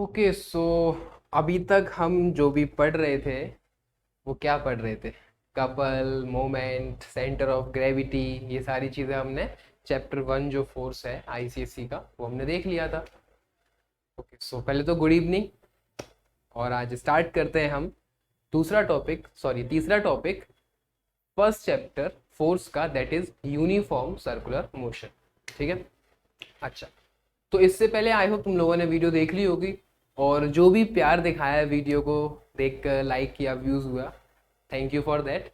Okay so अभी तक हम जो भी पढ़ रहे थे वो क्या पढ़ रहे थे? Couple, moment, centre of gravity, ये सारी चीज़ें हमने चैप्टर 1 जो फोर्स है आईसीएससी का वो हमने देख लिया था। ओके सो पहले तो गुड इवनिंग। और आज स्टार्ट करते हैं हम तीसरा टॉपिक फर्स्ट चैप्टर फोर्स का, that is uniform circular motion. ठीक है। अच्छा, तो इससे पहले आई होप तुम लोगों ने वीडियो देख ली होगी, और जो भी प्यार दिखाया है वीडियो को देख कर, लाइक किया, व्यूज़ हुआ, थैंक यू फॉर दैट।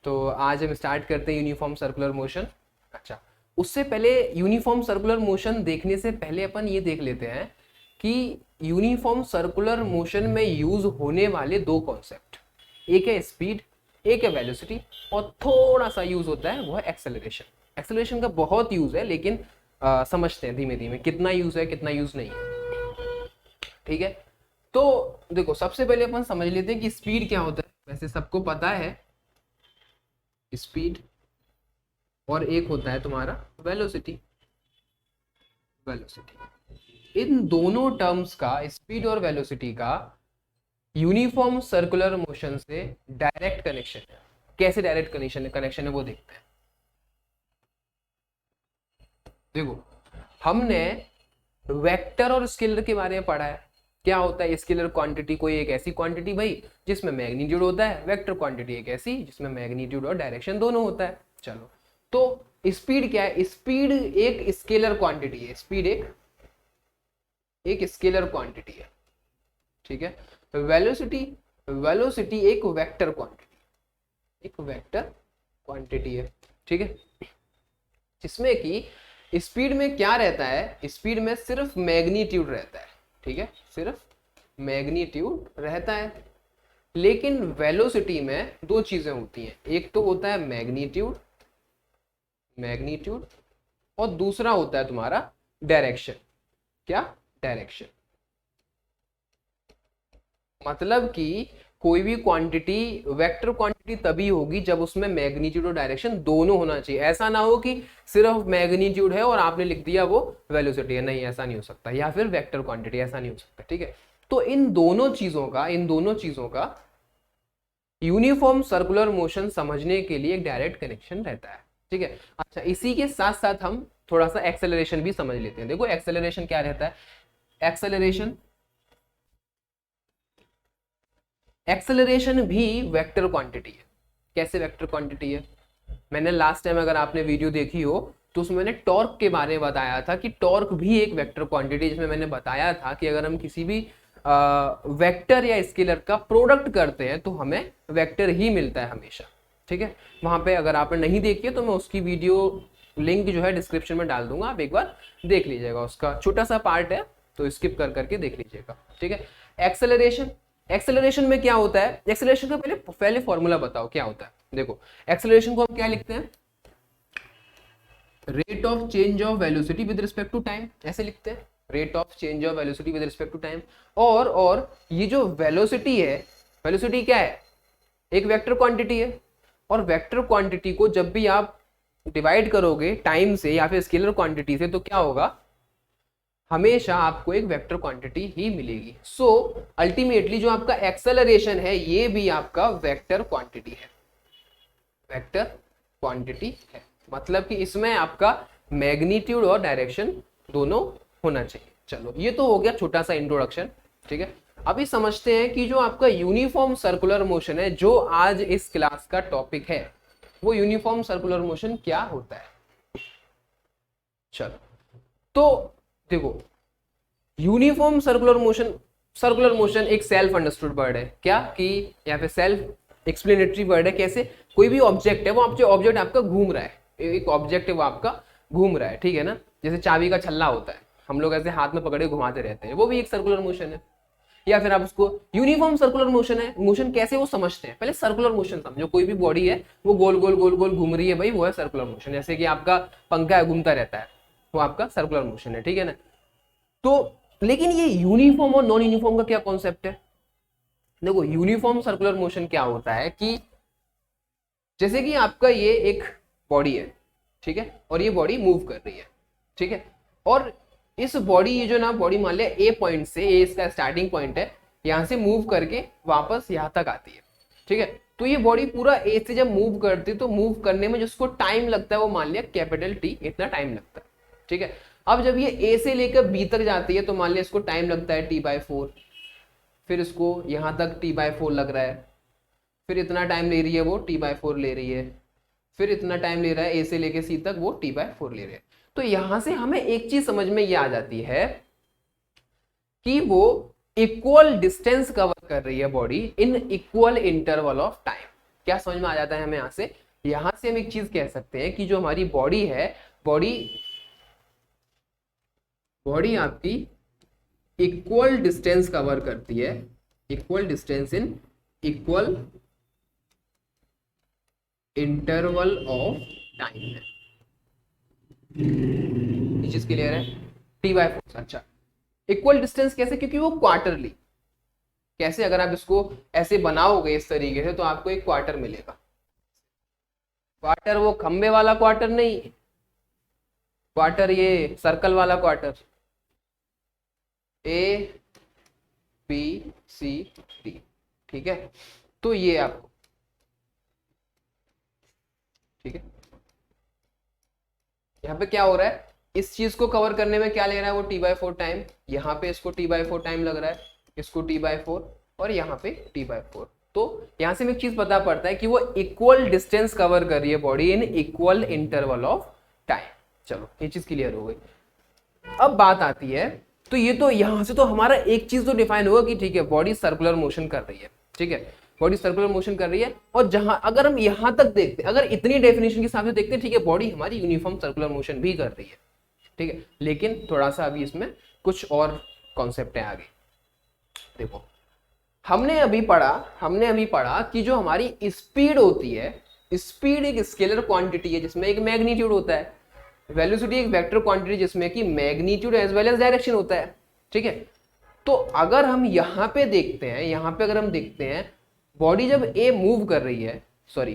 तो आज हम स्टार्ट करते हैं यूनिफॉर्म सर्कुलर मोशन। अच्छा, उससे पहले यूनिफॉर्म सर्कुलर मोशन देखने से पहले अपन ये देख लेते हैं कि यूनिफॉर्म सर्कुलर मोशन में यूज होने वाले दो कॉन्सेप्ट, एक है स्पीड, एक है वेलोसिटी, और थोड़ा सा यूज होता है वो है एक्सेलरेशन। एक्सेलरेशन का बहुत यूज है, लेकिन समझते हैं धीमे धीमे कितना यूज है कितना यूज नहीं है। ठीक है। तो देखो, सबसे पहले अपन समझ लेते हैं कि स्पीड क्या होता है। वैसे सबको पता है स्पीड, और एक होता है तुम्हारा वेलोसिटी। वेलोसिटी, इन दोनों टर्म्स का, स्पीड और वेलोसिटी का, यूनिफॉर्म सर्कुलर मोशन से डायरेक्ट कनेक्शन है। कैसे डायरेक्ट कनेक्शन है वो देखते हैं। देखो, हमने वेक्टर और स्केलर के बारे में पढ़ा है। क्या होता है स्केलर क्वांटिटी? कोई एक ऐसी क्वांटिटी भाई जिसमें मैग्नीट्यूड होता है। वेक्टर क्वांटिटी एक ऐसी जिसमें मैग्नीट्यूड और डायरेक्शन दोनों होता है। चलो, तो स्पीड क्या है? स्पीड एक स्केलर क्वांटिटी है। स्पीड एक स्केलर क्वांटिटी है। ठीक है। वेलोसिटी, वेलोसिटी एक वेक्टर क्वांटिटी, एक वेक्टर क्वांटिटी है। ठीक है। जिसमें कि स्पीड में क्या रहता है? स्पीड में सिर्फ मैग्नीट्यूड रहता है। ठीक है, सिर्फ मैग्नीट्यूड रहता है। लेकिन वेलोसिटी में दो चीजें होती हैं, एक तो होता है मैग्नीट्यूड, मैग्नीट्यूड, और दूसरा होता है तुम्हारा डायरेक्शन। क्या? डायरेक्शन। मतलब कि कोई भी क्वांटिटी वेक्टर क्वांटिटी तभी होगी जब उसमें मैग्नीट्यूड और डायरेक्शन दोनों होना चाहिए। ऐसा ना हो कि सिर्फ मैग्नीट्यूड है और आपने लिख दिया वो वेलोसिटी है, नहीं, ऐसा नहीं हो सकता। या फिर वेक्टर क्वांटिटी, ऐसा नहीं हो सकता। ठीक है। तो इन दोनों चीजों का यूनिफॉर्म सर्कुलर मोशन समझने के लिए एक डायरेक्ट कनेक्शन रहता है। ठीक है। अच्छा, इसी के साथ साथ हम थोड़ा सा एक्सेलरेशन भी समझ लेते हैं। देखो, एक्सेलरेशन क्या रहता है? एक्सेलरेशन एक्सेलरेशन भी वेक्टर क्वांटिटी है। कैसे वेक्टर क्वांटिटी है? मैंने लास्ट टाइम, अगर आपने वीडियो देखी हो, तो उसमें मैंने टॉर्क के बारे में बताया था कि टॉर्क भी एक वेक्टर क्वांटिटी, जिसमें मैंने बताया था कि अगर हम किसी भी वेक्टर या स्केलर का प्रोडक्ट करते हैं तो हमें वेक्टर ही मिलता है हमेशा। ठीक है। वहां पे अगर आपने नहीं देखी है तो मैं उसकी वीडियो लिंक जो है डिस्क्रिप्शन में डाल दूंगा, आप एक बार देख लीजिएगा। उसका छोटा सा पार्ट है, तो स्किप कर करके देख लीजिएगा। ठीक है। एक्सेलरेशन, एक्सेलरेशन में क्या होता है? एक्सेलरेशन का पहले पहले फॉर्मूला बताओ क्या होता है। देखो, एक्सेलरेशन को हम क्या लिखते हैं? Rate of change of velocity with respect to time, ऐसे लिखते हैं। Rate of change of velocity with respect to time. और ये जो वेलोसिटी है, वेलोसिटी क्या है? एक वेक्टर क्वांटिटी है। और वेक्टर क्वांटिटी को जब भी आप डिवाइड करोगे टाइम से या फिर स्केलर क्वांटिटी से, तो क्या होगा? हमेशा आपको एक वेक्टर क्वांटिटी ही मिलेगी। सो अल्टीमेटली जो आपका एक्सेलरेशन है ये भी आपका वेक्टर क्वांटिटी है। वेक्टर क्वांटिटी है, मतलब कि इसमें आपका मैग्नीट्यूड और डायरेक्शन दोनों होना चाहिए। चलो, ये तो हो गया छोटा सा इंट्रोडक्शन। ठीक है। अभी समझते हैं कि जो आपका यूनिफॉर्म सर्कुलर मोशन है, जो आज इस क्लास का टॉपिक है, वो यूनिफॉर्म सर्कुलर मोशन क्या होता है। चलो, तो देखो, यूनिफॉर्म सर्कुलर मोशन एक सेल्फ अंडरस्टूड वर्ड है। क्या कि या फिर सेल्फ एक्सप्लेनेटरी वर्ड है। कैसे? कोई भी ऑब्जेक्ट है, वो ऑब्जेक्ट आपका घूम रहा है, एक ऑब्जेक्ट है वो आपका घूम रहा है। ठीक है ना। जैसे चाबी का छल्ला होता है, हम लोग ऐसे हाथ में पकड़े घुमाते रहते हैं, वो भी एक सर्कुलर मोशन है। या फिर आप उसको यूनिफॉर्म सर्कुलर मोशन है। मोशन कैसे वो समझते हैं, पहले सर्कुलर मोशन समझो। कोई भी बॉडी है वो गोल गोल गोल गोल घूम रही है, भाई वो है सर्कुलर मोशन। जैसे कि आपका पंखा है, घूमता रहता है, वो आपका सर्कुलर मोशन है। ठीक है ना। तो लेकिन ये यूनिफॉर्म और नॉन यूनिफॉर्म का क्या कॉन्सेप्ट है? देखो, यूनिफॉर्म सर्कुलर मोशन क्या होता है कि जैसे कि आपका ये एक बॉडी है, ठीक है, और ये बॉडी मूव कर रही है, ठीक है, और इस बॉडी, ये जो ना बॉडी मान लिया ए पॉइंट से, ए इसका स्टार्टिंग पॉइंट है, यहाँ से मूव करके वापस यहाँ तक आती है, ठीक है। तो ये बॉडी पूरा ए से जब मूव करती है तो मूव करने में जिसको टाइम लगता है वो मान लिया कैपिटल टी, इतना टाइम लगता है, ठीक है। अब जब ये ए से लेकर बी तक जाती है तो मान लिया इसको टाइम लगता है t/4, फिर इसको यहाँ तक t/4 लग रहा है, फिर इतना टाइम ले रही है वो t/4 ले रही है, फिर इतना टाइम ले रहा है ए से लेके सी तक वो t/4 ले रहे हैं। तो यहां से हमें एक चीज समझ में ये आ जाती है कि वो इक्वल डिस्टेंस कवर कर रही है body in equal interval of time. क्या समझ में आ जाता है हमें यहां से हम एक चीज कह सकते हैं कि जो हमारी बॉडी है, बॉडी आपकी इक्वल डिस्टेंस कवर करती है, equal distance in equal interval of time है। ये चीज क्लियर है? t/4। अच्छा, इक्वल डिस्टेंस कैसे? क्योंकि वो क्वार्टरली, कैसे? अगर आप इसको ऐसे बनाओगे इस तरीके से तो आपको एक क्वार्टर मिलेगा। क्वार्टर वो खंबे वाला क्वार्टर नहीं, क्वार्टर ये सर्कल वाला quarter, A B C D, ठीक है। तो ये आपको, ठीक है, यहाँ पे क्या हो रहा है, इस चीज को कवर करने में क्या ले रहा है वो t/4 टाइम, यहाँ पे इसको t/4 टाइम लग रहा है, इसको t/4 और यहाँ पे t/4। तो यहाँ से हमें एक चीज पता पड़ता है कि वो इक्वल डिस्टेंस कवर कर रही है body in equal interval of time. चलो ये चीज क्लियर हो गई। अब बात आती है, तो ये तो यहाँ से तो हमारा एक चीज तो डिफाइन होगा कि ठीक है बॉडी सर्कुलर मोशन कर रही है, ठीक है, बॉडी सर्कुलर मोशन कर रही है। और जहां अगर हम यहां तक देखते हैं, अगर इतनी डेफिनेशन के हिसाब से देखते हैं, ठीक है, बॉडी हमारी यूनिफॉर्म सर्कुलर मोशन भी कर रही है, ठीक है। लेकिन थोड़ा सा अभी इसमें कुछ और कॉन्सेप्ट है आगे। देखो, हमने अभी पढ़ा कि जो हमारी स्पीड होती है, स्पीड एक स्केलर क्वांटिटी है जिसमें एक मैग्नीट्यूड होता है, वेलोसिटी एक वेक्टर क्वांटिटी जिसमें कि magnitude as well as direction होता है, ठीक है। तो अगर हम यहाँ पे देखते हैं, यहाँ पे अगर हम देखते हैं बॉडी जब ए मूव कर रही है, सॉरी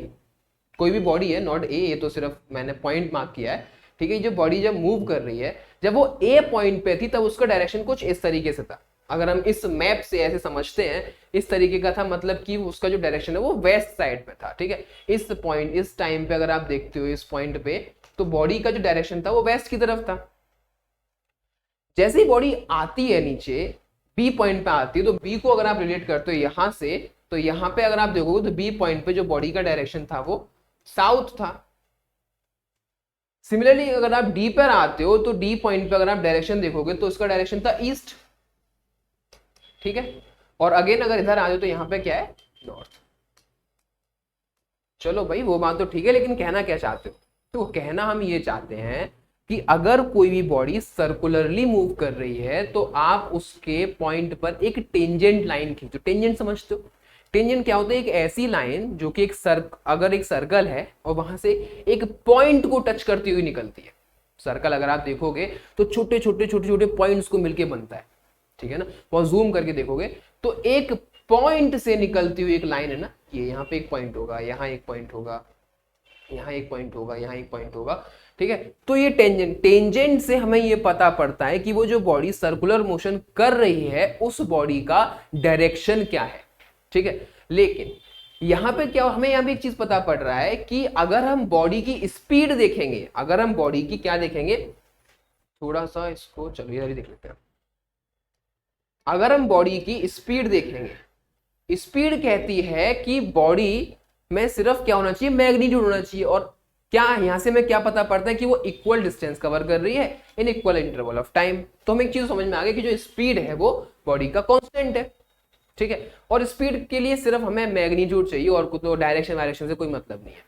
कोई भी बॉडी है, नॉट ए, ये तो सिर्फ मैंने पॉइंट मार्क किया है, ठीक है। जो बॉडी जब मूव कर रही है, जब वो ए पॉइंट पे थी तब उसका डायरेक्शन कुछ इस तरीके से था। अगर हम इस मैप से ऐसे समझते हैं, इस तरीके का था, मतलब कि उसका जो डायरेक्शन है वो वेस्ट साइड पे था, ठीक है। इस पॉइंट, इस टाइम पे अगर आप देखते हो इस पॉइंट पे, तो बॉडी का जो डायरेक्शन था वो वेस्ट की तरफ था। जैसे ही बॉडी आती है नीचे बी पॉइंट पे आती है, तो बी को अगर आप रिलेट करते हो यहां से, तो यहां पे अगर आप देखोगे तो बी पॉइंट पे जो बॉडी का डायरेक्शन था वो साउथ था। सिमिलरली अगर आप डी पर आते हो तो डी पॉइंट पे अगर आप डायरेक्शन देखोगे तो उसका डायरेक्शन था ईस्ट, ठीक है। और अगेन अगर इधर आ जाओ तो यहाँ पे क्या है, नॉर्थ। चलो भाई वो बात तो ठीक है, लेकिन कहना क्या चाहते हो? तो कहना हम ये चाहते हैं कि अगर कोई भी बॉडी सर्कुलरली मूव कर रही है तो आप उसके पॉइंट पर एक टेंजेंट लाइन खींचो। टेंजेंट समझते हो? टेंजेंट क्या होता है? एक ऐसी लाइन जो कि अगर एक सर्कल है और वहां से एक पॉइंट को टच करती हुई निकलती है। सर्कल अगर आप देखोगे तो छोटे छोटे पॉइंट्स को मिलके बनता है, ठीक है ना। बहुत जूम करके देखोगे तो एक पॉइंट से निकलती हुई एक लाइन है ना, ये यहाँ पे एक पॉइंट होगा, यहाँ एक पॉइंट होगा, यहाँ एक पॉइंट होगा, यहाँ एक पॉइंट होगा, ठीक है। तो ये टेंजेंट से हमें ये पता पड़ता है कि वो जो बॉडी सर्कुलर मोशन कर रही है उस बॉडी का डायरेक्शन क्या है, ठीक है। लेकिन यहाँ पे क्या, हमें यहाँ पे एक चीज पता पड़ रहा है कि अगर हम बॉडी की स्पीड देखेंगे, अगर हम बॉडी की क्या देखेंगे, थोड़ा सा इसको चलो इधर ही देख लेते हैं। अगर हम बॉडी की स्पीड देखेंगे, स्पीड कहती है कि बॉडी में सिर्फ क्या होना चाहिए, मैग्नीट्यूड होना चाहिए। और क्या यहां से हमें क्या पता पड़ता है कि वो इक्वल डिस्टेंस कवर कर रही है in equal interval of time. तो हमें एक चीज समझ में आ गई कि जो स्पीड है वो बॉडी का कांस्टेंट है, ठीक है। और स्पीड के लिए सिर्फ हमें मैग्नीट्यूड चाहिए और कुछ तो डायरेक्शन से कोई मतलब नहीं है।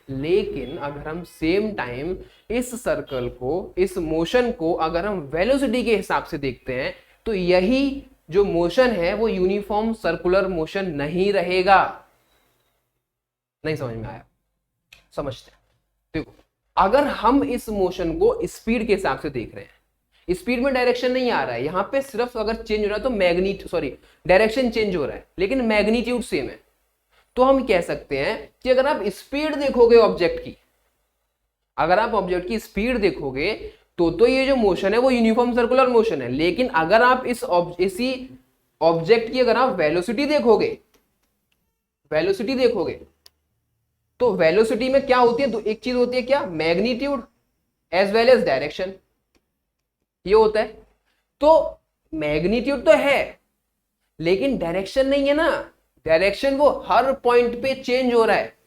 लेकिन अगर हम सेम टाइम इस सर्कल को, इस मोशन को अगर हम वेलोसिटी के हिसाब से देखते हैं तो यही जो मोशन है वो यूनिफॉर्म सर्कुलर मोशन नहीं रहेगा। नहीं समझ में आया? समझते हैं। देखो, अगर हम इस मोशन को स्पीड के हिसाब से देख रहे हैं, स्पीड में डायरेक्शन नहीं आ रहा है, यहां पे सिर्फ अगर चेंज हो रहा है तो डायरेक्शन चेंज हो रहा है लेकिन मैग्नीट्यूड सेम है। तो हम कह सकते हैं कि अगर आप स्पीड देखोगे ऑब्जेक्ट की, अगर आप ऑब्जेक्ट की स्पीड देखोगे तो ये जो मोशन है वो यूनिफॉर्म सर्कुलर मोशन है। लेकिन अगर आप इसी ऑब्जेक्ट की अगर आप वेलोसिटी देखोगे तो वेलोसिटी में क्या होती है, एक चीज होती है क्या, magnitude as well as direction, ये होता है। तो मैग्नीट्यूड तो है लेकिन डायरेक्शन नहीं है ना, डायरेक्शन वो हर पॉइंट पे चेंज हो रहा है।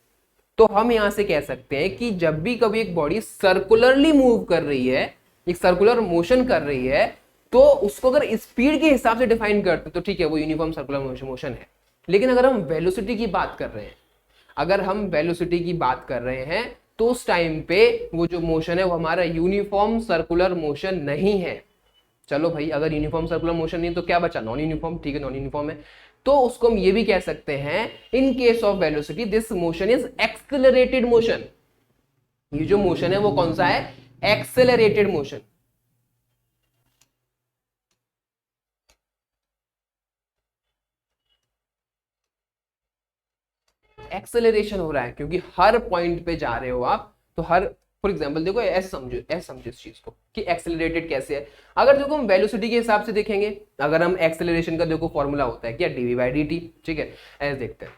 तो हम यहां से कह सकते हैं कि जब भी कभी एक बॉडी सर्कुलरली मूव कर रही है, एक सर्कुलर मोशन कर रही है, तो उसको अगर स्पीड के हिसाब से डिफाइन करते तो ठीक है, वो यूनिफॉर्म सर्कुलर मोशन है। लेकिन अगर हम वेलोसिटी की बात कर रहे हैं, तो उस टाइम पे वो जो मोशन है वो हमारा यूनिफॉर्म सर्कुलर मोशन नहीं है। चलो भाई, अगर यूनिफॉर्म सर्कुलर मोशन नहीं तो क्या बचा, नॉन यूनिफॉर्म। ठीक है, नॉन यूनिफॉर्म है, तो उसको हम ये भी कह सकते हैं, in case of velocity this motion is accelerated motion. ये जो मोशन है वो कौन सा है, एक्सेलरेटेड मोशन। एक्सेलरेशन हो रहा है क्योंकि हर पॉइंट पे जा रहे हो आप, तो हर, फॉर एग्जांपल देखो, ऐसे समझो इस चीज को कि एक्सेलरेटेड कैसे है। अगर देखो हम वेलोसिटी के हिसाब से देखेंगे, अगर हम एक्सेलरेशन का देखो फॉर्मूला होता है क्या, dv/dt। ठीक है, ऐसे देखते हैं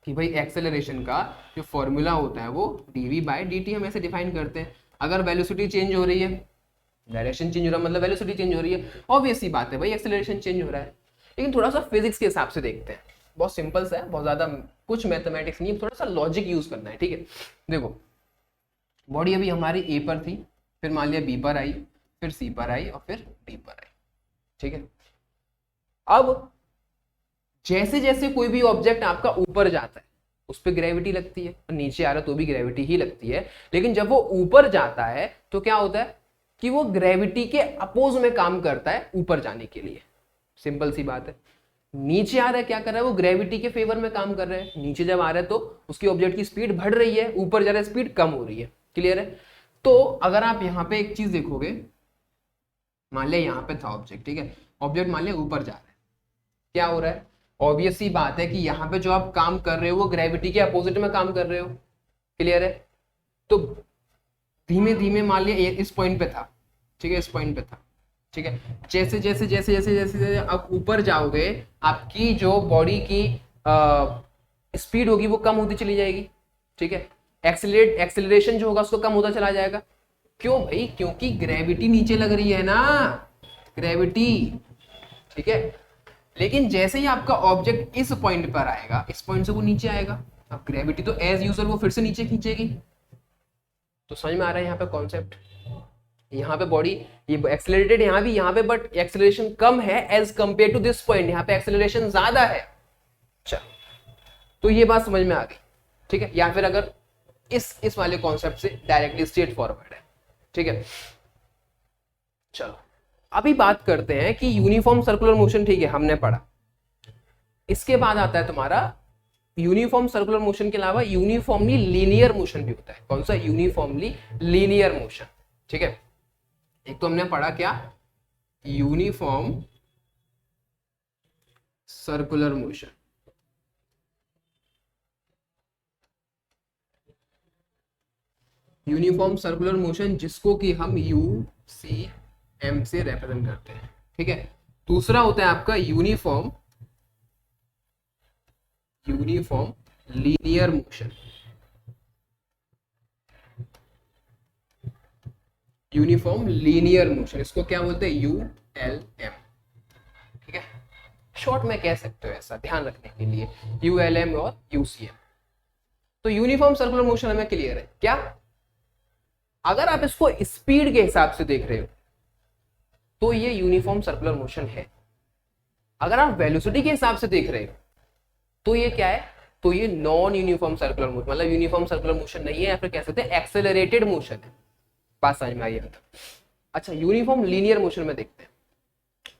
कि भाई एक्सेलरेशन का जो फॉर्मूला होता है वो dv/dt, हम ऐसे डिफाइन करते हैं। अगर वेलोसिटी चेंज हो रही है, डायरेक्शन चेंज हो रहा है, मतलब वेलोसिटी चेंज हो रही है, ऑब्वियस सी बात है भाई एक्सेलरेशन चेंज हो रहा है। लेकिन थोड़ा सा फिजिक्स के हिसाब से देखते हैं, बहुत सिंपल सा है, बहुत ज्यादा कुछ मैथमेटिक्स नहीं है, थोड़ा सा लॉजिक यूज करना है। ठीक है, देखो बॉडी अभी हमारी ए पर थी, फिर मान लिया बी पर आई, फिर सी पर आई और फिर डी पर आई। ठीक है, अब जैसे जैसे कोई भी ऑब्जेक्ट आपका ऊपर जाता है उस पर ग्रेविटी लगती है, और नीचे आ रहा तो भी ग्रेविटी ही लगती है। लेकिन जब वो ऊपर जाता है तो क्या होता है कि वो ग्रेविटी के अपोज में काम करता है ऊपर जाने के लिए। सिंपल सी बात है। नीचे आ रहा है, क्या कर रहा है, वो ग्रेविटी के फेवर में काम कर रहा है। नीचे जब आ रहा है तो उसकी ऑब्जेक्ट की स्पीड बढ़ रही है, ऊपर जा रहा है स्पीड कम हो रही है। क्लियर है। तो अगर आप यहाँ पे एक चीज देखोगे, मान लिया यहाँ पे था ऑब्जेक्ट, ठीक है, ऑब्जेक्ट मान लिया ऊपर जा रहा है, क्या हो रहा है, ऑब्वियस सी बात है कि यहाँ पे जो आप काम कर रहे हो वो ग्रेविटी के अपोजिट में काम कर रहे हो। क्लियर है। तो धीमे धीमे मान लिया इस पॉइंट पे था, ठीक है, इस पॉइंट पे था, ठीक है, जैसे जैसे जैसे जैसे जैसे जैसे आप ऊपर जाओगे, आपकी जो बॉडी की स्पीड होगी वो कम होती चली जाएगी। ठीक है, एक्सेलरेशन जो होगा उसको कम होता चला जाएगा। क्यों भाई, क्योंकि ग्रेविटी नीचे लग रही है ना, ग्रेविटी। ठीक है, लेकिन जैसे ही आपका ऑब्जेक्ट इस पॉइंट पर आएगा, इस पॉइंट से वो नीचे आएगा, अब ग्रेविटी तो एज यूजुअल वो फिर से नीचे खींचेगी। तो समझ में आ रहा है यहाँ पे कॉन्सेप्ट। यहाँ पे बॉडी ये एक्सेलरेटेड यहाँ भी, यहाँ पे बट एक्सेलरेशन कम है as compare to this point, यहाँ पे एक्सेलरेशन ज्यादा है। अच्छा, तो ये बात समझ में आ गई। ठीक है, या फिर अगर इस वाले कॉन्सेप्ट से डायरेक्टली स्ट्रेट फॉरवर्ड है। ठीक है, चलो अभी बात करते हैं कि यूनिफॉर्म सर्कुलर मोशन। ठीक है, हमने पढ़ा। इसके बाद आता है तुम्हारा यूनिफॉर्म सर्कुलर मोशन के अलावा यूनिफॉर्मली लीनियर मोशन भी होता है। कौन सा, यूनिफॉर्मली लीनियर मोशन। ठीक है, एक तो हमने पढ़ा क्या, uniform circular motion, uniform circular motion जिसको कि हम UCM से रिप्रेजेंट करते हैं। ठीक है, दूसरा होता है आपका uniform linear motion, uniform linear motion, इसको क्या बोलते हैं, ULM। ठीक है, शॉर्ट में कह सकते हो ऐसा, ध्यान रखने के लिए, ULM और UCM। तो यूनिफॉर्म सर्कुलर मोशन हमें क्लियर है क्या। अगर आप इसको स्पीड के हिसाब से देख रहे हो तो ये यूनिफॉर्म सर्कुलर मोशन है। अगर आप वेलोसिटी के हिसाब से देख रहे हो तो ये क्या है, तो ये नॉन यूनिफॉर्म सर्कुलर मोशन, मतलब यूनिफॉर्म सर्कुलर मोशन नहीं है, या फिर कह सकते हैं एक्सेलरेटेड मोशन है। बात समझ में आई है। अच्छा, यूनिफॉर्म लीनियर मोशन में देखते हैं।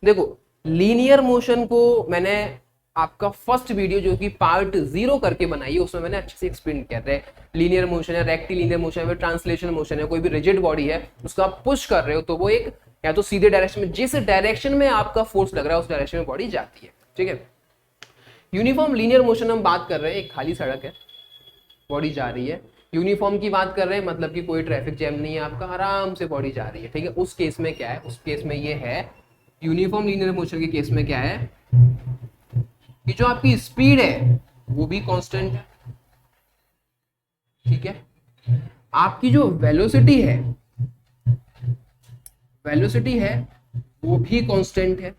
देखो लीनियर मोशन को मैंने आपका फर्स्ट वीडियो जो कि पार्ट 0 करके बनाई है उसमें मैंने अच्छे से एक्सप्लेन किया है। लीनियर मोशन है, रेक्टिलिनियर मोशन है, ट्रांसलेशन मोशन है। कोई भी रिजिड बॉडी है उसको आप पुश कर रहे हो तो वो एक या तो सीधे डायरेक्शन में, जिस डायरेक्शन में आपका फोर्स लग रहा है उस डायरेक्शन में बॉडी जाती है। ठीक है, यूनिफॉर्म लीनियर मोशन हम बात कर रहे हैं, एक खाली सड़क है, बॉडी जा रही है, यूनिफॉर्म की बात कर रहे हैं, मतलब कि कोई ट्रैफिक जैम नहीं है, आपका आराम से बॉडी जा रही है, ठीक है। उस केस में क्या है, उस केस में ये है, यूनिफॉर्म लीनियर मोशन के केस में क्या है कि जो आपकी स्पीड है वो भी कांस्टेंट है, ठीक है। आपकी जो वेलोसिटी है वो भी कांस्टेंट है।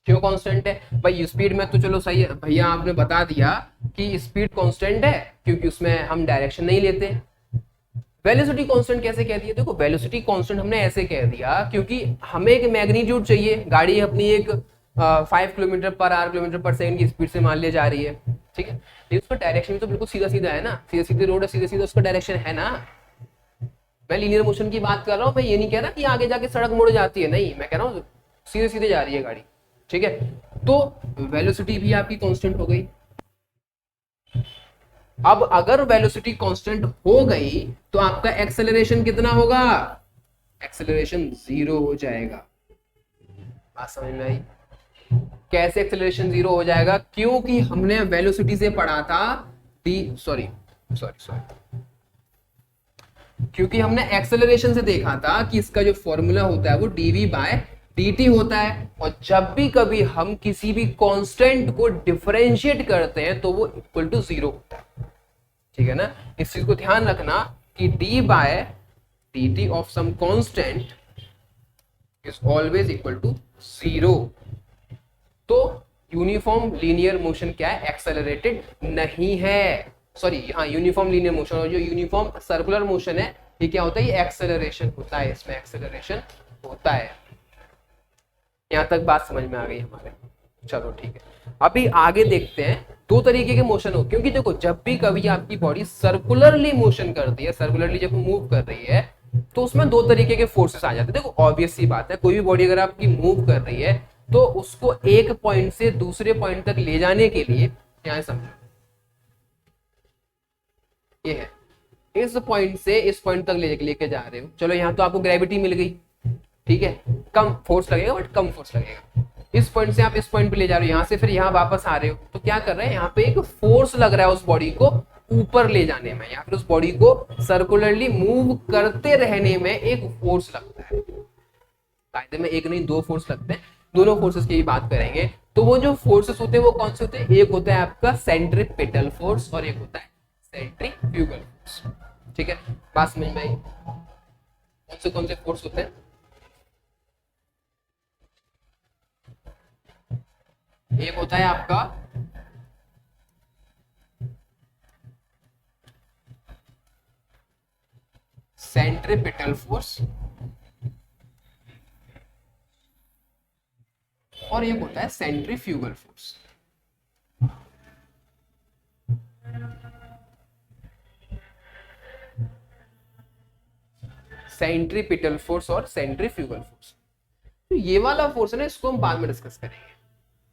क्यों कांस्टेंट है भाई? स्पीड में तो चलो सही है भैया, आपने बता दिया कि स्पीड कांस्टेंट है क्योंकि उसमें हम डायरेक्शन नहीं लेते। वेलोसिटी कांस्टेंट कैसे कह दिया? देखो वेलोसिटी कांस्टेंट हमने ऐसे कह दिया क्योंकि हमें एक मैग्नीट्यूड चाहिए, गाड़ी अपनी एक 5 किलोमीटर पर आवर किलोमीटर पर सेकंड की स्पीड से मान लिया जा रही है, ठीक है। लेकिन उसका डायरेक्शन तो बिल्कुल सीधा सीधा है ना, सीधे सीधे रोड है, सीधे सीधे उसका डायरेक्शन है ना। मैं लीनियर मोशन की बात कर रहा हूँ, मैं ये नहीं कह रहा कि आगे जाके सड़क मुड़ जाती है, नहीं, मैं कह रहा हूँ सीधे सीधे जा रही है गाड़ी, ठीक है। तो वेलोसिटी भी आपकी कांस्टेंट हो गई। अब अगर वेलोसिटी कांस्टेंट हो गई तो आपका एक्सेलरेशन कितना होगा? एक्सेलरेशन 0 हो जाएगा। बात समझ में आई? कैसे एक्सेलरेशन 0 हो जाएगा? क्योंकि हमने वेलोसिटी से पढ़ा था डी सॉरी सॉरी सॉरी क्योंकि हमने एक्सेलरेशन से देखा था कि इसका जो फॉर्मूला होता है वो dv बाय dt होता है, और जब भी कभी हम किसी भी कांस्टेंट को डिफरेंशिएट करते हैं तो वो इक्वल टू 0 होता है, ठीक है ना। इस चीज को ध्यान रखना कि d by dt of some constant is always equal to 0। तो यूनिफॉर्म लीनियर मोशन क्या है? एक्सेलरेटेड नहीं है, सॉरी हाँ, यूनिफॉर्म लीनियर मोशन। और जो यूनिफॉर्म सर्कुलर मोशन है ये क्या होता है? ये एक्सेलरेशन होता है, इसमें एक्सेलरेशन होता है। यहां तक बात समझ में आ गई हमारे? चलो ठीक है, अभी आगे देखते हैं। दो तरीके के मोशन हो, क्योंकि देखो जब भी कभी आपकी बॉडी सर्कुलरली मोशन करती है, सर्कुलरली जब मूव कर रही है तो उसमें दो तरीके के फोर्सेस आ जाते हैं। देखो ऑब्वियस सी बात है, कोई भी बॉडी अगर आपकी मूव कर रही है तो उसको एक पॉइंट से दूसरे पॉइंट तक ले जाने के लिए, यहां समझो ये है, इस पॉइंट से इस पॉइंट तक लेके जा रहे हो, चलो यहाँ तो आपको ग्रेविटी मिल गई, ठीक है, कम फोर्स लगेगा बट कम फोर्स लगेगा। इस पॉइंट से आप इस पॉइंट पे ले जा रहे हो, यहाँ से फिर यहाँ वापस आ रहे हो, तो क्या कर रहे हैं? यहाँ पे एक फोर्स लग रहा है उस बॉडी को ऊपर ले जाने में, या फिर उस बॉडी को सर्कुलरली मूव करते रहने में एक फोर्स लगता है। कायदे में एक नहीं दो फोर्स लगते हैं, दोनों फोर्सेस की भी बात करेंगे। तो वो जो फोर्सेस होते हैं वो कौन से होते हैं? एक होता है आपका सेंट्रीपिटल फोर्स और एक होता है सेंट्रीफ्यूगल फोर्स, ठीक है। बात समझ में आई? कौन से फोर्स होते हैं? एक होता है आपका सेंट्रीपिटल फोर्स और एक होता है सेंट्रीफ्यूगल फोर्स। सेंट्रीपिटल फोर्स और सेंट्रीफ्यूगल फोर्स, तो ये वाला फोर्स है ना, इसको हम बाद में डिस्कस करेंगे,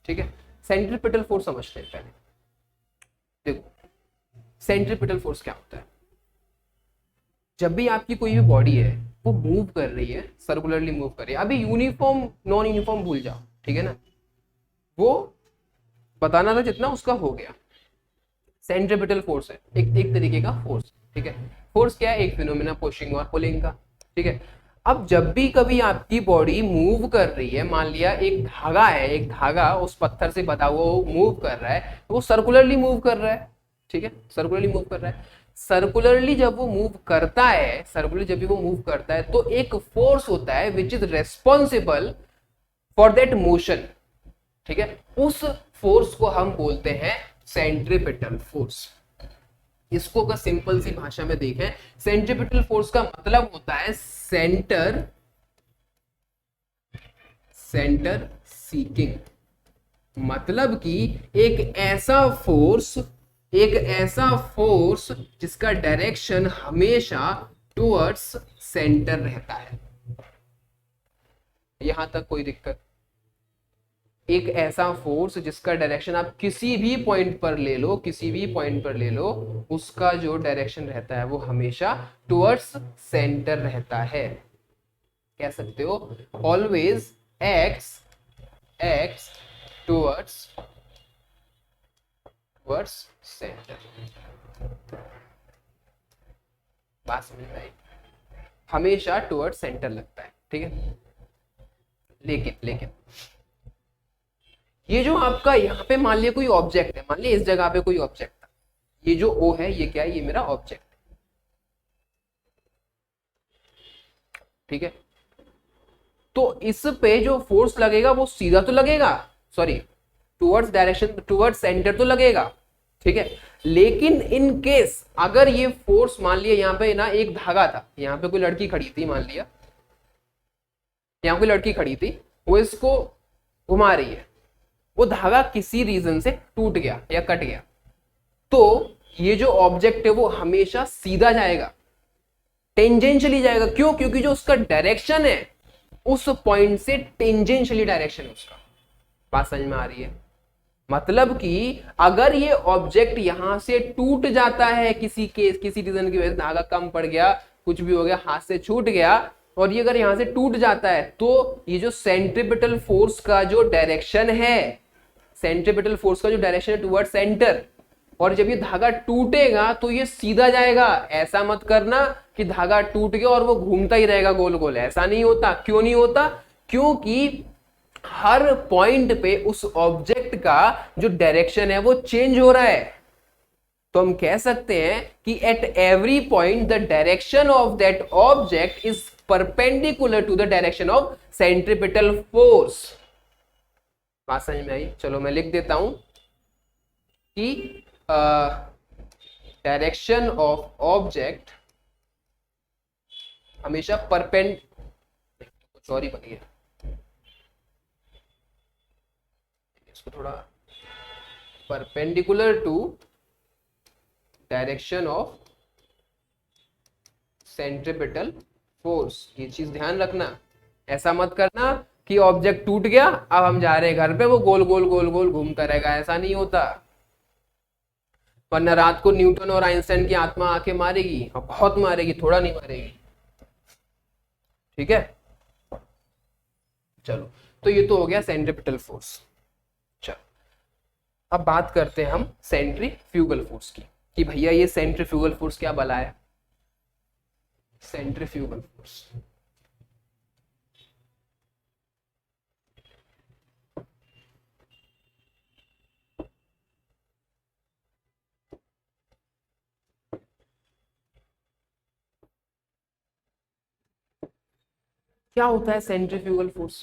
ठीक है। सेंट्रीपिटल फोर्स समझते हैं पहले। देखो सेंट्रीपिटल फोर्स क्या होता है? जब भी आपकी कोई भी बॉडी है वो मूव कर रही है, सर्कुलरली मूव कर रही है, अभी यूनिफॉर्म नॉन यूनिफॉर्म भूल जाओ, ठीक है ना, वो बताना था जितना उसका हो गया। सेंट्रीपिटल फोर्स है एक तरीके का फोर्स, ठीक है। फोर्स क्या है? एक फिनोमेना पुशिंग और पुलिंग का, ठीक है। अब जब भी कभी आपकी बॉडी मूव कर रही है, मान लिया एक धागा है, एक धागा उस पत्थर से बंधा हुआ मूव कर रहा है, तो वो सर्कुलरली मूव कर रहा है, ठीक है, सर्कुलरली मूव कर रहा है। सर्कुलरली जब वो मूव करता है, सर्कुलरली जब भी वो मूव करता है तो एक फोर्स होता है which is responsible for that motion, ठीक है। उस फोर्स को हम बोलते हैं सेंट्रीपिटल फोर्स। इसको अगर सिंपल सी भाषा में देखें, सेंट्रीपिटल फोर्स का मतलब होता है सेंटर सीकिंग, मतलब कि एक ऐसा फोर्स जिसका डायरेक्शन हमेशा टुवर्ड्स सेंटर रहता है। यहां तक कोई दिक्कत? एक ऐसा फोर्स जिसका डायरेक्शन आप किसी भी पॉइंट पर ले लो, उसका जो डायरेक्शन रहता है वो हमेशा टुवर्ड्स सेंटर रहता है। कह सकते हो ऑलवेज एक्स टुवर्ड्स सेंटर। बात समझ में आई? हमेशा टुवर्ड सेंटर लगता है, ठीक है। लेकिन लेकिन ये जो आपका यहाँ पे मान लिया कोई ऑब्जेक्ट है, मान लिया इस जगह पे कोई ऑब्जेक्ट था, ये जो ओ है ये क्या है, ये मेरा ऑब्जेक्ट है, ठीक है। तो इस पे जो फोर्स लगेगा वो सीधा तो लगेगा, sorry towards direction, towards centre तो लगेगा, ठीक है। लेकिन इन केस अगर ये फोर्स मान लिया यहाँ पे ना एक धागा था, यहाँ पे कोई लड़की खड़ी थी, मान लिया यहाँ कोई लड़की खड़ी थी, वो इसको घुमा रही है, वो धागा किसी रीजन से टूट गया या कट गया, तो ये जो ऑब्जेक्ट है वो हमेशा सीधा जाएगा, टेंजेंशियली जाएगा। क्यों? क्योंकि जो उसका डायरेक्शन है उस पॉइंट से टेंजेंशियली डायरेक्शन है उसका। बात समझ में आ रही है? मतलब कि अगर ये ऑब्जेक्ट यहां से टूट जाता है किसी केस, किसी रीजन की वजह से धागा कम पड़ गया, कुछ भी हो गया, हाथ से छूट गया, और ये अगर यहां से टूट जाता है, तो ये जो सेंट्रीपिटल फोर्स का जो डायरेक्शन है, सेंट्रीपिटल फोर्स का जो डायरेक्शन है टुवर्ड सेंटर, और जब ये धागा टूटेगा तो ये सीधा जाएगा। ऐसा मत करना कि धागा टूट गया और वो घूमता ही रहेगा गोल गोल, ऐसा नहीं होता। क्यों नहीं होता? क्योंकि हर पॉइंट पे उस ऑब्जेक्ट का जो डायरेक्शन है वो चेंज हो रहा है। तो हम कह सकते हैं कि at every point the direction of that object is perpendicular to the direction of centripetal force. बात समझ में आई? चलो मैं लिख देता हूं कि डायरेक्शन ऑफ ऑब्जेक्ट हमेशा सॉरी बनिए इसको थोड़ा, perpendicular to direction of centripetal force. ये चीज ध्यान रखना, ऐसा मत करना कि ऑब्जेक्ट टूट गया, अब हम जा रहे हैं घर पे, वो गोल गोल गोल गोल घूमता रहेगा, ऐसा नहीं होता। वरना रात को न्यूटन और आइंस्टाइन की आत्मा आके मारेगी, और बहुत मारेगी, थोड़ा नहीं मारेगी, ठीक है। चलो, तो ये तो हो गया सेंट्रीपिटल फोर्स। चलो अब बात करते हैं हम सेंट्रीफ्यूगल फोर्स की, कि भैया ये सेंट्रीफ्यूगल फोर्स क्या बला है। सेंट्रीफ्यूगल फोर्स क्या होता है? सेंट्रीफ्यूगल फोर्स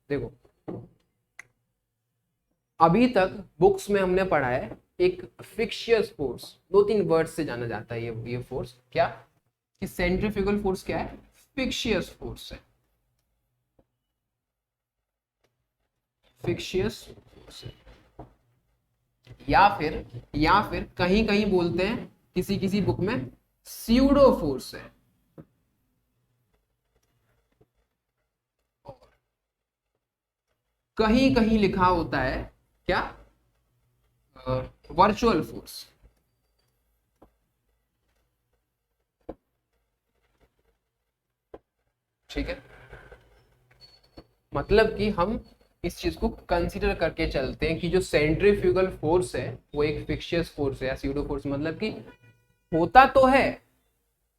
देखो, अभी तक बुक्स में हमने पढ़ा है एक फिक्शियस फोर्स, दो तीन वर्ड्स से जाना जाता है ये फोर्स, क्या कि सेंट्रीफ्यूगल फोर्स क्या है? फिक्शियस फोर्स है, फिक्शियस फोर्स है। या फिर कहीं कहीं बोलते हैं, किसी किसी बुक में स्यूडो फोर्स है, कहीं कहीं लिखा होता है क्या? Virtual force. ठीक है, मतलब कि हम इस चीज को कंसीडर करके चलते हैं कि जो सेंट्रीफ्यूगल फोर्स है वो एक फिक्शियस फोर्स है या स्यूडो फोर्स, मतलब कि होता तो है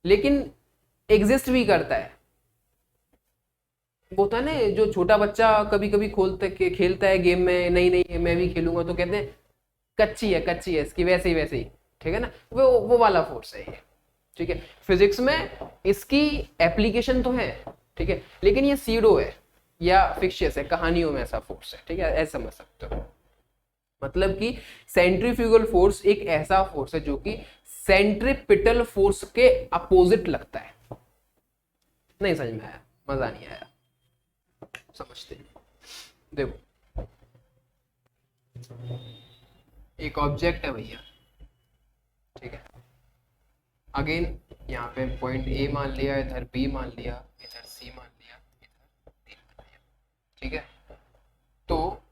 लेकिन एग्जिस्ट भी करता है। होता है ना, जो छोटा बच्चा कभी कभी खेलता है गेम में, नहीं नहीं मैं भी खेलूंगा, तो कहते हैं कच्ची है इसकी, वैसे ही, ठीक है ना, वो वाला फोर्स है ये। ठीक है, फिजिक्स में इसकी एप्लीकेशन तो है, ठीक है, लेकिन ये सीडो है या फिक्शियस है, कहानियों में ऐसा फोर्स है, ठीक है, ऐसा समझ सकते हो। मतलब कि सेंट्रीफ्यूगल फोर्स एक ऐसा फोर्स है जो कि सेंट्रीपिटल फोर्स के अपोजिट लगता है। नहीं समझ में आया? मजा नहीं आया? समझते हैं। देखो, एक ऑब्जेक्ट है भैया, ठीक है, अगेन यहाँ पे पॉइंट ए मान लिया, इधर बी मान लिया, इधर सी मान लिया, इधर डी मान लिया, ठीक है। तो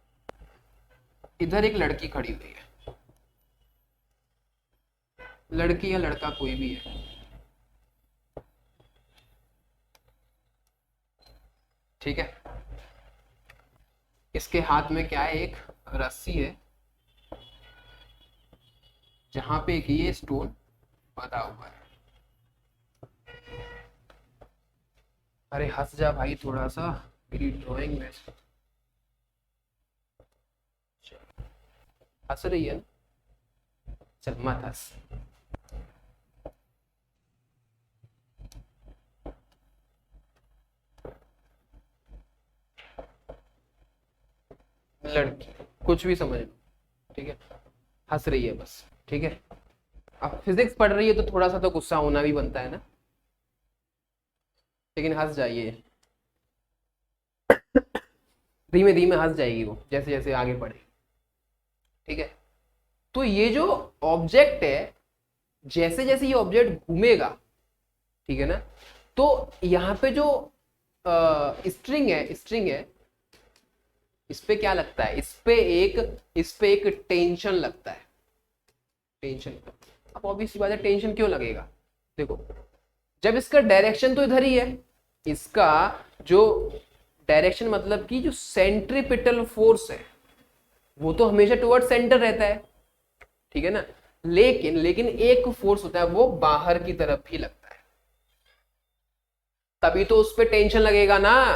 इधर एक लड़की खड़ी हुई है, लड़की या लड़का कोई भी है, ठीक है। इसके हाथ में क्या है? एक रस्सी है जहां पे कि ये स्टोन बंधा हुआ है, अरे हंस जा भाई थोड़ा सा, मेरी ड्राइंग में हंस रही है ना, चल मत हंस। लड़की, कुछ भी समझ लो, ठीक है, हंस रही है बस, ठीक है। अब फिजिक्स पढ़ रही है तो थोड़ा सा तो गुस्सा होना भी बनता है ना, लेकिन हंस जाइए, धीमे धीमे हंस जाएगी वो जैसे जैसे आगे बढ़े, ठीक है। तो ये जो ऑब्जेक्ट है, जैसे जैसे ये ऑब्जेक्ट घूमेगा, ठीक है ना, तो यहाँ पे जो स्ट्रिंग है, इस पे क्या लगता है, इस पे एक टेंशन लगता है, टेंशन। अब ऑब्वियस सी बात है, टेंशन क्यों लगेगा, देखो, जब इसका डायरेक्शन तो इधर ही है, इसका जो डायरेक्शन मतलब कि जो सेंट्रीपिटल फोर्स है वो तो हमेशा टुवर्ड सेंटर रहता है, ठीक है ना, लेकिन लेकिन एक फोर्स होता है वो बाहर की तरफ भी लगता है, तभी तो उस पर टेंशन लगेगा ना,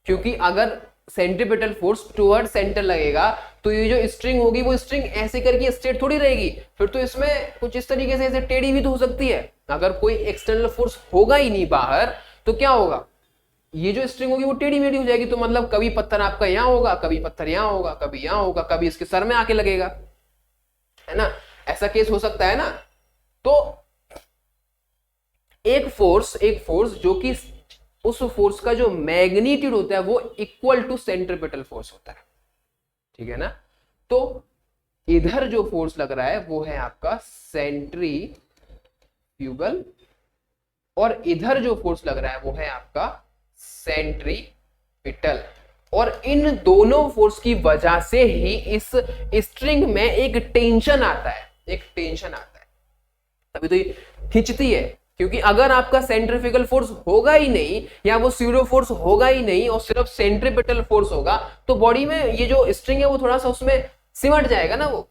क्योंकि अगर सेंट्रीपिटल फोर्स टुवर्ड सेंटर लगेगा तो ये जो स्ट्रिंग होगी वो स्ट्रिंग ऐसे करके स्ट्रेट थोड़ी रहेगी, फिर तो इसमें कुछ इस तरीके से ऐसे टेढ़ी भी तो हो सकती है। अगर कोई एक्सटर्नल फोर्स होगा ही नहीं बाहर तो क्या होगा, ये जो स्ट्रिंग होगी वो टेढ़ी मेढ़ी हो जाएगी, तो मतलब कभी पत्थर आपका यहाँ होगा, कभी पत्थर यहाँ होगा, कभी यहाँ होगा, कभी इसके सर में आके लगेगा, है ना, ऐसा केस हो सकता है ना। तो एक फोर्स जो कि उस फोर्स का जो मैग्नीट्यूड होता है वो इक्वल टू सेंट्रीपिटल फोर्स होता है, ठीक है ना। तो इधर जो फोर्स लग रहा है वो है आपका सेंट्रीफ्यूगल, और इधर जो फोर्स लग रहा है वो है आपका सेंट्रीपिटल, और इन दोनों फोर्स की वजह से ही इस स्ट्रिंग में एक टेंशन आता है, तभी तो ये खिंचती है, क्योंकि अगर आपका सेंट्रीफ्यूगल फोर्स होगा ही नहीं या वो स्यूडो फोर्स होगा ही नहीं और सिर्फ सेंट्रीपिटल फोर्स होगा तो बॉडी में ये जो स्ट्रिंग है वो थोड़ा सा उसमें सिमट जाएगा ना, वो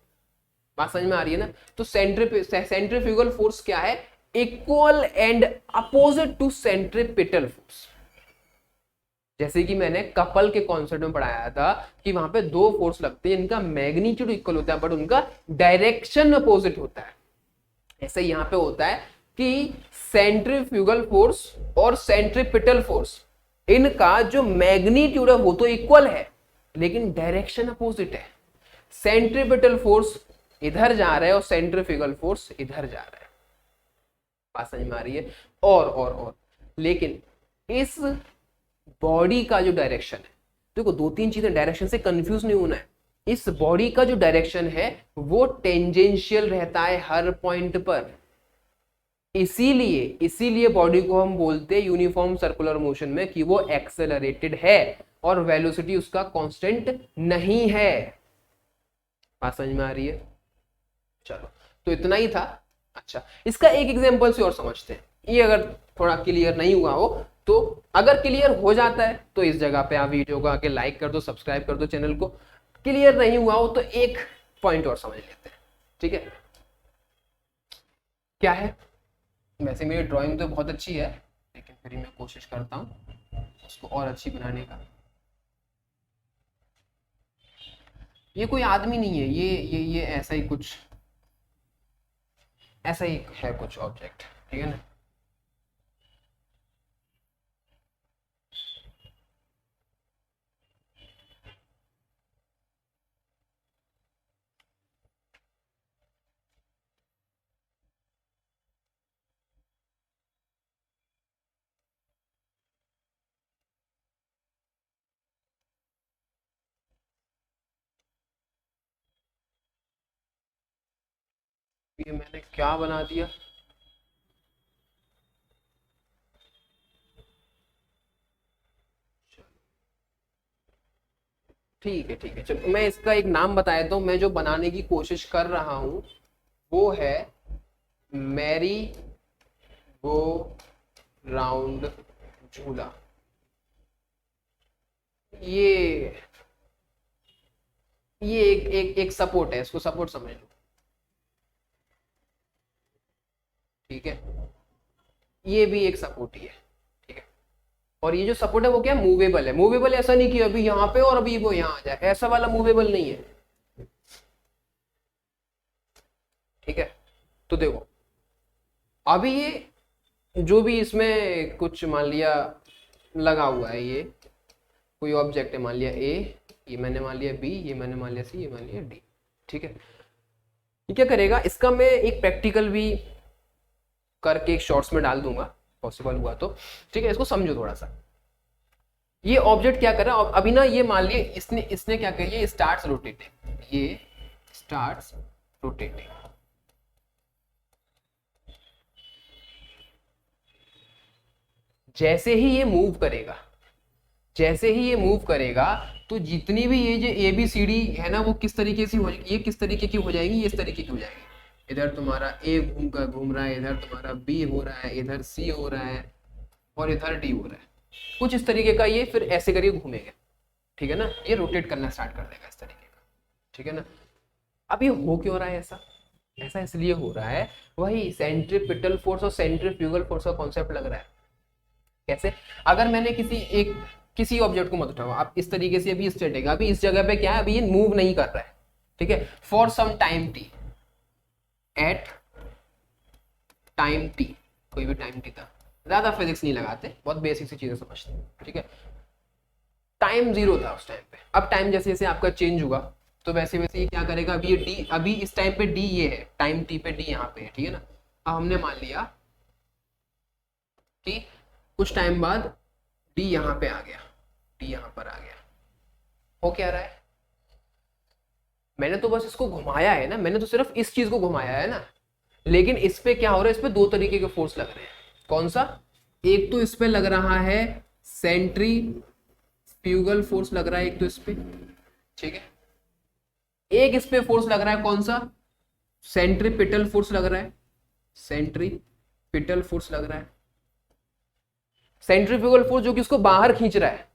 बात समझ में आ रही है ना। तो सेंट्रीफ्यूगल फोर्स क्या है, equal and opposite to centripetal force. जैसे कि मैंने कपल के कॉन्सेप्ट में पढ़ाया था कि वहां पे दो फोर्स लगते हैं, इनका मैग्नीट्यूड इक्वल होता है बट उनका डायरेक्शन अपोजिट होता है। ऐसे यहां पे होता है कि सेंट्रीफ्यूगल फोर्स और सेंट्रीपिटल फोर्स, इनका जो मैग्नीट्यूड है वो तो इक्वल है लेकिन डायरेक्शन अपोजिट है। सेंट्रीपिटल फोर्स इधर जा रहा है और सेंट्रीफ्यूगल फोर्स इधर जा रहा है, बात समझ में आ रही है। और लेकिन इस बॉडी का जो डायरेक्शन है, देखो दो तीन चीजें, डायरेक्शन से कंफ्यूज नहीं होना है, इस बॉडी का जो डायरेक्शन है वो टेंजेंशियल रहता है हर पॉइंट पर, इसीलिए बॉडी को हम बोलते हैं यूनिफॉर्म सर्कुलर मोशन में कि वो एक्सेलरेटेड है और वेलोसिटी उसका कांस्टेंट नहीं है, बात समझ में आ रही है। चलो तो इतना ही था। अच्छा, इसका एक एग्जांपल से और समझते हैं, ये अगर थोड़ा क्लियर नहीं हुआ हो तो, अगर क्लियर हो जाता है तो इस जगह पे आप वीडियो को आके लाइक कर दो, सब्सक्राइब कर दो चैनल को, क्लियर नहीं हुआ हो तो एक पॉइंट और समझ लेते हैं, ठीक है। क्या है, वैसे मेरी ड्राइंग तो बहुत अच्छी है लेकिन फिर मैं कोशिश करता हूँ उसको और अच्छी बनाने का। ये कोई आदमी नहीं है, ये ऐसा ही है कुछ ऑब्जेक्ट, ठीक है ना। ये मैंने क्या बना दिया, ठीक है चलो मैं इसका एक नाम बताया, तो मैं जो बनाने की कोशिश कर रहा हूं वो है मैरी गो राउंड झूला। ये ये एक सपोर्ट है, इसको सपोर्ट समझ लो, ठीक है, ये भी एक सपोर्ट ही है, ठीक है। और ये जो सपोर्ट है वो क्या है, मूवेबल है। मूवेबल ऐसा नहीं कि अभी यहाँ पे और अभी वो यहाँ आ जाए, ऐसा वाला मूवेबल नहीं है। ठीक है, तो देखो अभी ये जो भी इसमें कुछ मान लिया लगा हुआ है, ये कोई ऑब्जेक्ट है, मान लिया ए, ये मैंने मान लिया बी, ये मैंने मान लिया सी, ये मान लिया डी। ठीक है, ये क्या करेगा, इसका मैं एक प्रैक्टिकल भी करके एक शॉर्ट्स में डाल दूंगा पॉसिबल हुआ तो। ठीक है, इसको समझो थोड़ा सा। ये ऑब्जेक्ट क्या कर रहा है अभी ना, ये मान लिए इसने इसने क्या किया, ये स्टार्ट्स रोटेटिंग, ये स्टार्ट्स रोटेटिंग। जैसे ही ये मूव करेगा, जैसे ही ये मूव करेगा, तो जितनी भी ये जो ए बी सी डी है ना, वो किस तरीके से हो जाएगी, ये किस तरीके की हो जाएगी, ये इस तरीके की हो जाएगी। इधर तुम्हारा ए घूम रहा है, इधर तुम्हारा बी हो रहा है, इधर सी हो रहा है, और इधर डी हो रहा है, कुछ इस तरीके का। ये फिर ऐसे करके घूमेगा। ठीक है ना, ये रोटेट करना स्टार्ट कर देगा इस तरीके का। ठीक है ना, अब ये हो क्यों रहा है ऐसा, ऐसा इसलिए हो रहा है, वही सेंट्रीपिटल फोर्स और सेंट्रीफ्यूगल फोर्स का कॉन्सेप्ट लग रहा है। कैसे, अगर मैंने किसी ऑब्जेक्ट को मत उठाओ आप, इस तरीके से अभी स्टेट है, अभी इस जगह पे क्या है, अभी ये मूव नहीं कर रहा है। ठीक है, for some time t, at time t, कोई भी टाइम टी था, ज्यादा फिजिक्स नहीं लगाते, बहुत बेसिक सी चीजें समझते हैं। ठीक है, टाइम जीरो था उस टाइम पे, अब टाइम जैसे जैसे आपका चेंज हुआ तो वैसे वैसे ये क्या करेगा, अभी ये डी, अभी इस टाइम पे डी ये है, टाइम टी पे डी यहाँ पे है। ठीक है ना, अब हमने मान लिया कि कुछ टाइम बाद डी यहाँ पे आ गया, डी यहाँ पर आ गया, हो क्या रहा है, मैंने तो बस इसको घुमाया है ना, मैंने तो सिर्फ इस चीज को घुमाया है ना, लेकिन इस पे क्या हो रहा है, इस पे दो तरीके के फोर्स लग रहे हैं। कौन सा, एक तो इस पे लग रहा है सेंट्रीफ्यूगल फोर्स लग रहा है, एक तो इस पे। ठीक है, एक इस पे फोर्स लग रहा है, कौन सा, सेंट्रीपिटल फोर्स लग रहा है, सेंट्रीपिटल फोर्स लग रहा है, सेंट्रीफ्यूगल फोर्स जो कि उसको बाहर खींच रहा है,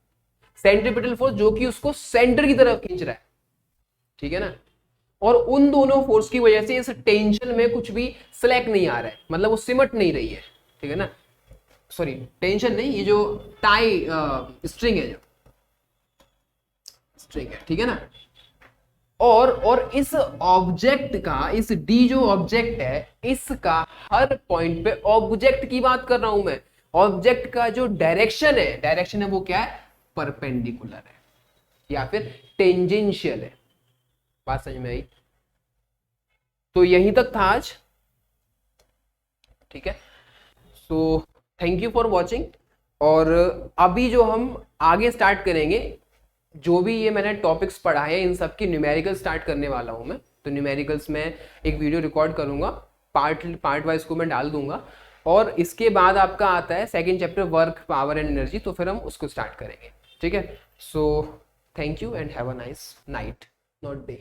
सेंट्रीपिटल फोर्स जो कि उसको सेंटर की तरफ खींच रहा है। ठीक है ना, और उन दोनों फोर्स की वजह से इस टेंशन में कुछ भी स्लैक नहीं आ रहा है, मतलब वो सिमट नहीं रही है। ठीक है ना, सॉरी टेंशन नहीं, ये जो टाई स्ट्रिंग है, जो स्ट्रिंग है। ठीक है ना, और इस ऑब्जेक्ट का, इस डी जो ऑब्जेक्ट है, इसका हर पॉइंट पे, ऑब्जेक्ट की बात कर रहा हूं मैं, ऑब्जेक्ट का जो डायरेक्शन है वो क्या है, परपेंडिकुलर है या फिर टेंजेंशियल है। बात समझ में आई, तो यहीं तक था आज। ठीक है, so thank you for watching. और अभी जो हम आगे स्टार्ट करेंगे, जो भी ये मैंने टॉपिक्स पढ़ा है इन सब की न्यूमेरिकल स्टार्ट करने वाला हूं मैं। तो न्यूमेरिकल्स में एक वीडियो रिकॉर्ड करूंगा, पार्ट वाइज को मैं डाल दूंगा, और इसके बाद आपका आता है second chapter, work, power and energy, तो फिर हम उसको स्टार्ट करेंगे। ठीक है, so thank you and have a nice night, not day.